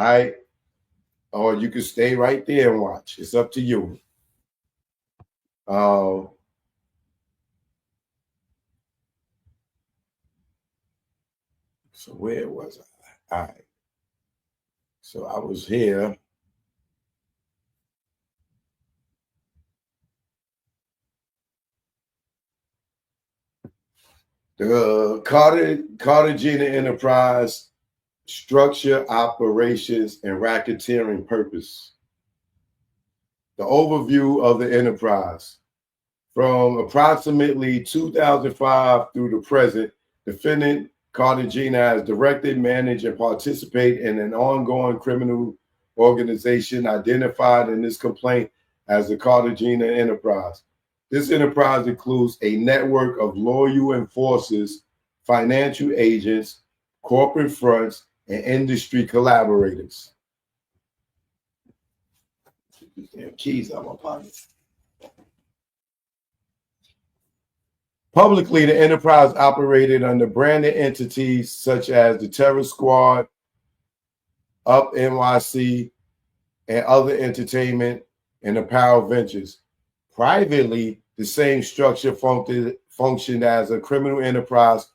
right? Or you can stay right there and watch. It's up to you. Uh, so where was I? All right. So I was here. The Cartagena Enterprise structure, operations, and racketeering purpose. The overview of the enterprise. From approximately 2005 through the present, defendant Cartagena has directed, managed, and participated in an ongoing criminal organization identified in this complaint as the Cartagena Enterprise. This enterprise includes a network of loyal enforcers, financial agents, corporate fronts, and industry collaborators. Damn keys out my pocket. Publicly, the enterprise operated under branded entities such as the Terror Squad, Up NYC, and other entertainment and apparel ventures. Privately, the same structure functioned as a criminal enterprise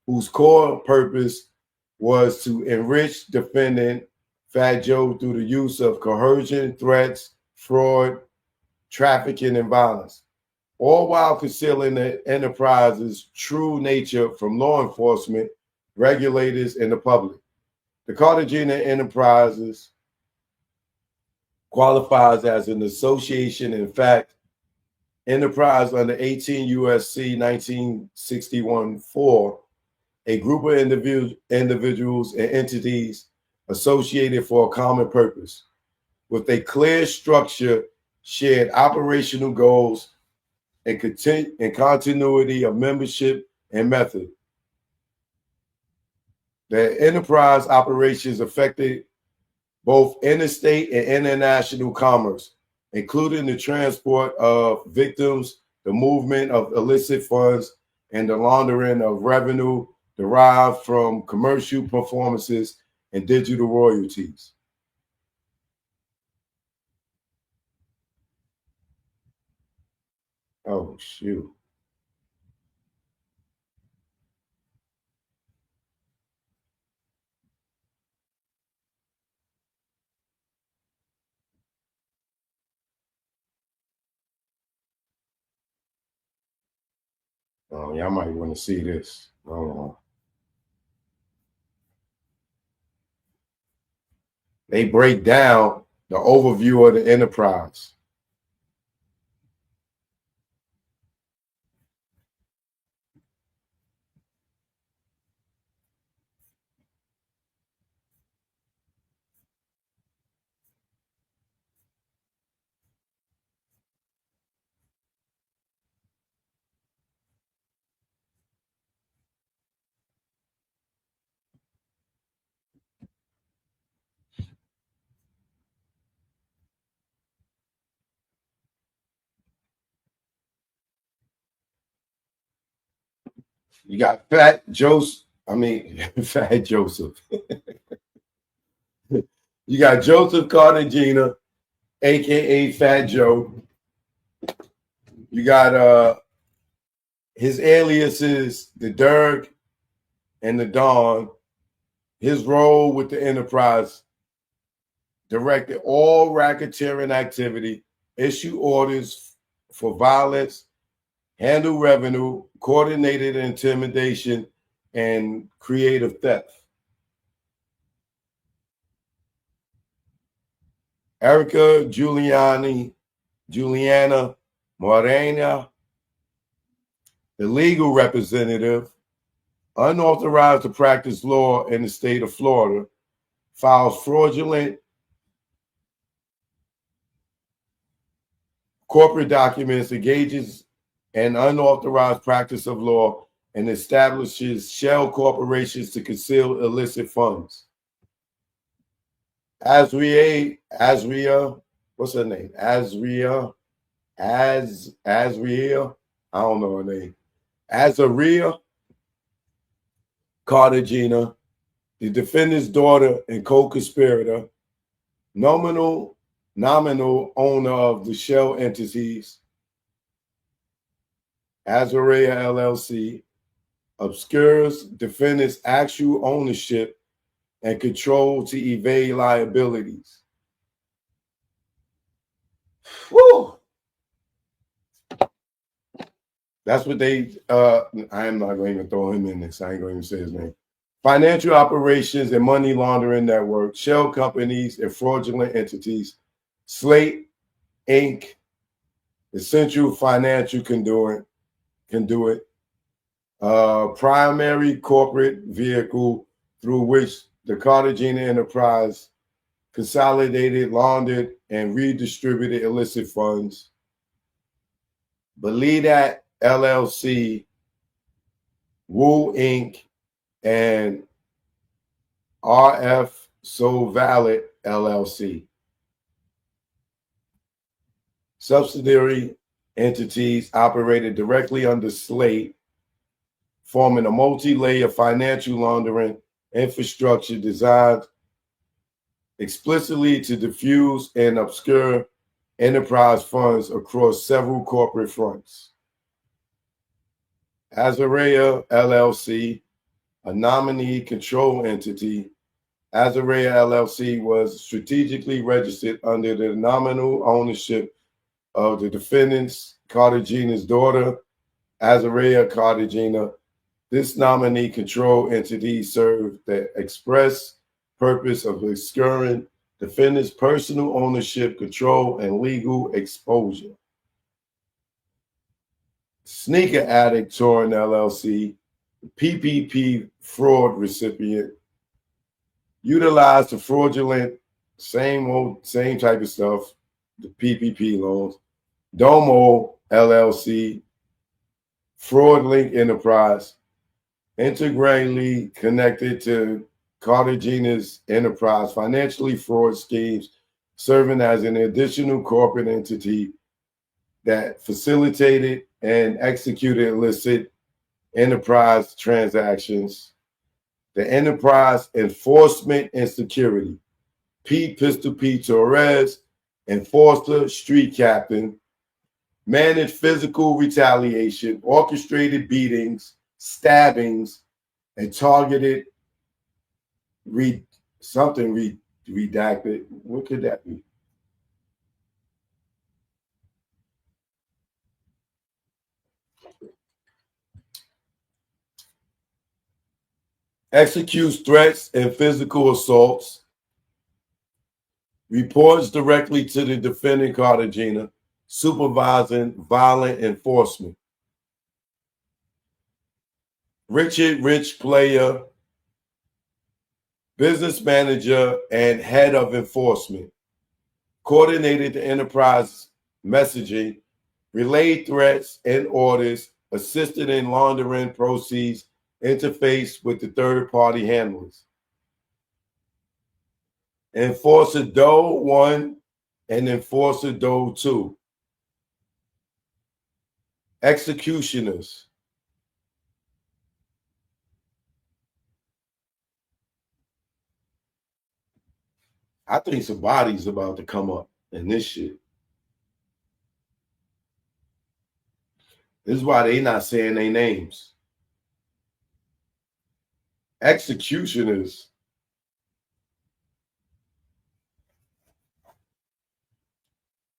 whose core purpose was to enrich defendant Fat Joe through the use of coercion, threats, fraud, trafficking, and violence, all while concealing the enterprise's true nature from law enforcement, regulators, and the public. The Cartagena Enterprises qualifies as an association, in fact, enterprise under 18 USC 1961-4, a group of individuals and entities associated for a common purpose, with a clear structure, shared operational goals, and continuity of membership and method. The enterprise operations affected both interstate and international commerce, including the transport of victims, the movement of illicit funds, and the laundering of revenue derived from commercial performances and digital royalties. Oh, shoot. Oh, y'all might want to see this. They break down the overview of the enterprise. You got Fat Joseph. I mean, Fat Joseph. You got Joseph Cartagena, aka Fat Joe. You got his aliases, the Dirk and the Don. His role with the enterprise: directed all racketeering activity, issue orders for violence, handle revenue, coordinated intimidation, and creative theft. Erica Juliana Morena, the legal representative, unauthorized to practice law in the state of Florida, files fraudulent corporate documents, engages in unauthorized practice of law, and establishes shell corporations to conceal illicit funds. Azria, what's her name? Azria, I don't know her name. Azaria Cartagena the defendant's daughter and co-conspirator, nominal owner of the shell entities, Azarea LLC, obscures defendant's actual ownership and control to evade liabilities. Woo! That's what they, I am not going to even throw him in this. I ain't going to even say his name. Financial operations and money laundering network, shell companies and fraudulent entities, Slate Inc., essential financial conduit, primary corporate vehicle through which the Cartagena enterprise consolidated, laundered, and redistributed illicit funds. Belidat LLC, Woo Inc., and RF So Valid LLC. Subsidiary entities operated directly under Slate, forming a multi-layer financial laundering infrastructure designed explicitly to diffuse and obscure enterprise funds across several corporate fronts. Azarea LLC, a nominee control entity, Azarea LLC was strategically registered under the nominal ownership of the defendant's Cartagena's daughter, Azarea Cartagena. This nominee control entity served the express purpose of obscuring defendant's personal ownership, control, and legal exposure. Sneaker Addict Touring LLC, PPP fraud recipient, utilized the fraudulent, same type of stuff, the PPP loans. Domo LLC, fraud link enterprise, integrally connected to Cartagena's enterprise financially fraud schemes, serving as an additional corporate entity that facilitated and executed illicit enterprise transactions. The Enterprise Enforcement and Security, Pistol P. Torres, enforcer, street captain, managed physical retaliation, orchestrated beatings, stabbings, and targeted redacted. What could that be? Executes threats and physical assaults. Reports directly to the defendant Cartagena, supervising violent enforcement. Richard Rich Player, business manager and head of enforcement, coordinated the enterprise messaging, relayed threats and orders, assisted in laundering proceeds, interfaced with the third-party handlers. Enforcer Doe 1 and Enforcer Doe 2. Executioners. I think some bodies about to come up in this shit. This is why they not saying their names. Executioners.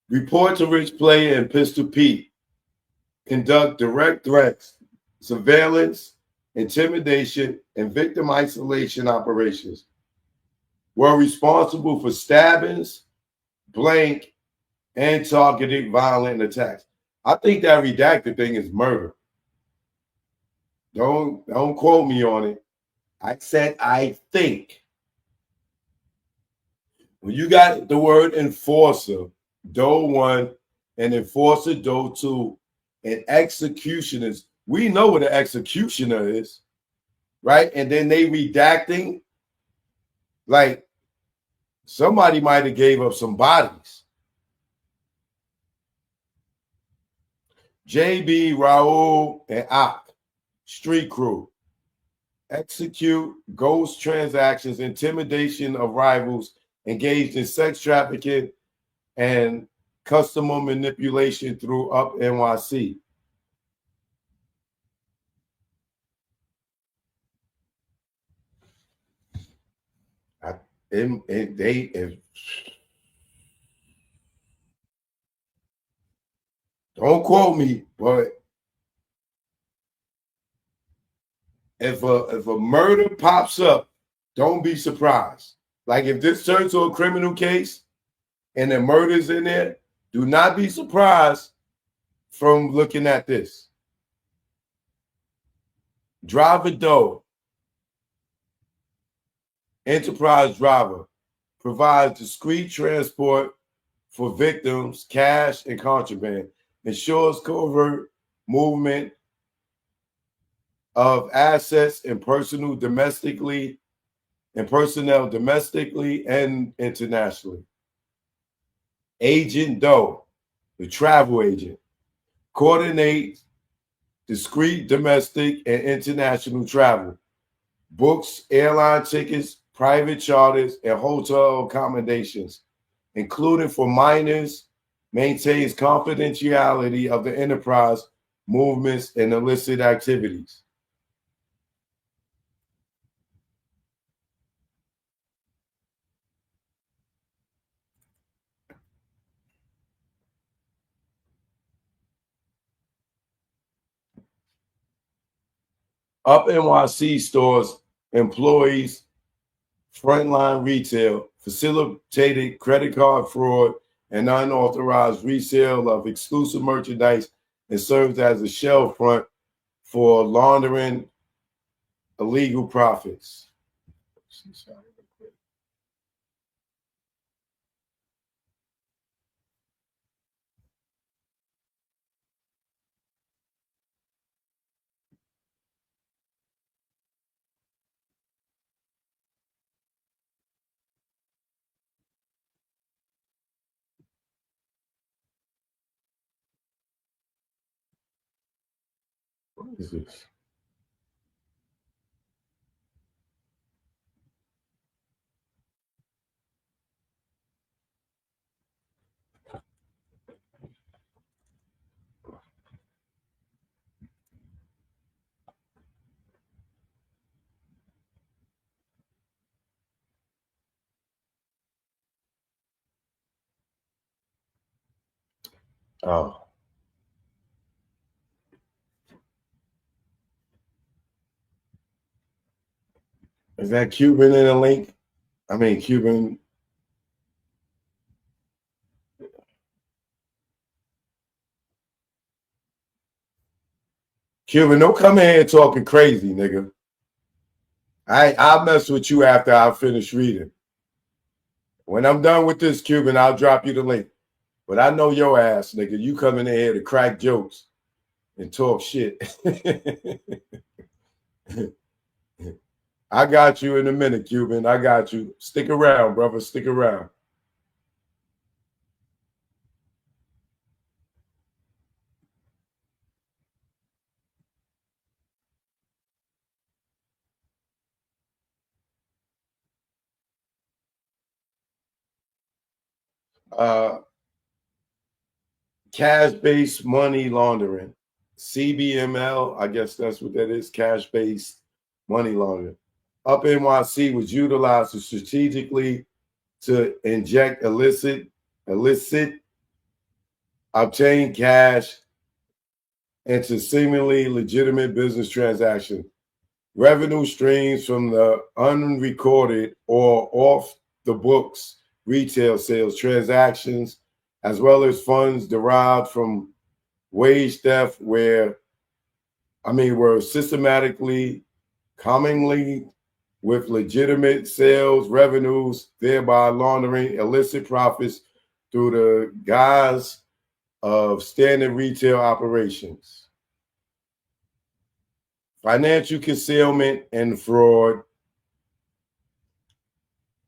Report to Rich Player and Pistol Pete. Conduct direct threats, surveillance, intimidation, and victim isolation operations. Were responsible for stabbings, blank, and targeted violent attacks. I think that redacted thing is murder. Don't quote me on it. I said I think. When you got the word enforcer, Doe 1 and enforcer Doe 2, and executioners, we know what an executioner is, right? And then they redacting, like somebody might have gave up some bodies. JB, Raul, and Ak, street crew. execute ghost transactions, intimidation of rivals, engaged in sex trafficking, and customer manipulation through Up NYC. I, don't quote me, but if a murder pops up, don't be surprised. Like if this turns to a criminal case and the murder's in there, do not be surprised from looking at this. Driver Doe, enterprise driver, provides discreet transport for victims, cash, and contraband, ensures covert movement of assets and personnel domestically and internationally. Agent Doe, the travel agent, coordinates discreet domestic and international travel, books airline tickets, private charters, and hotel accommodations, including for minors, maintains confidentiality of the enterprise movements and illicit activities. Up NYC stores employees frontline retail, facilitated credit card fraud and unauthorized resale of exclusive merchandise, and serves as a shell front for laundering illegal profits. What is this? Oh, is that Cuban in the link? I mean, Cuban. Cuban, don't come in here talking crazy, nigga. I'll mess with you after I finish reading. When I'm done with this, Cuban, I'll drop you the link. But I know your ass, nigga. You coming in here to crack jokes and talk shit. I got you in a minute, Cuban. I got you. Stick around, brother. Stick around. Uh, Cash-based money laundering. CBML, I guess that's what that is, cash-based money laundering. Up NYC was utilized to strategically to inject illicit, obtain cash into seemingly legitimate business transactions. Revenue streams from the unrecorded or off the books retail sales transactions, as well as funds derived from wage theft, were systematically commonly with legitimate sales revenues, thereby laundering illicit profits through the guise of standard retail operations. Financial concealment and fraud,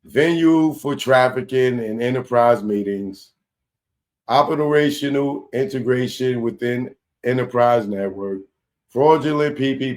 venue for trafficking and enterprise meetings, operational integration within enterprise network, fraudulent PPP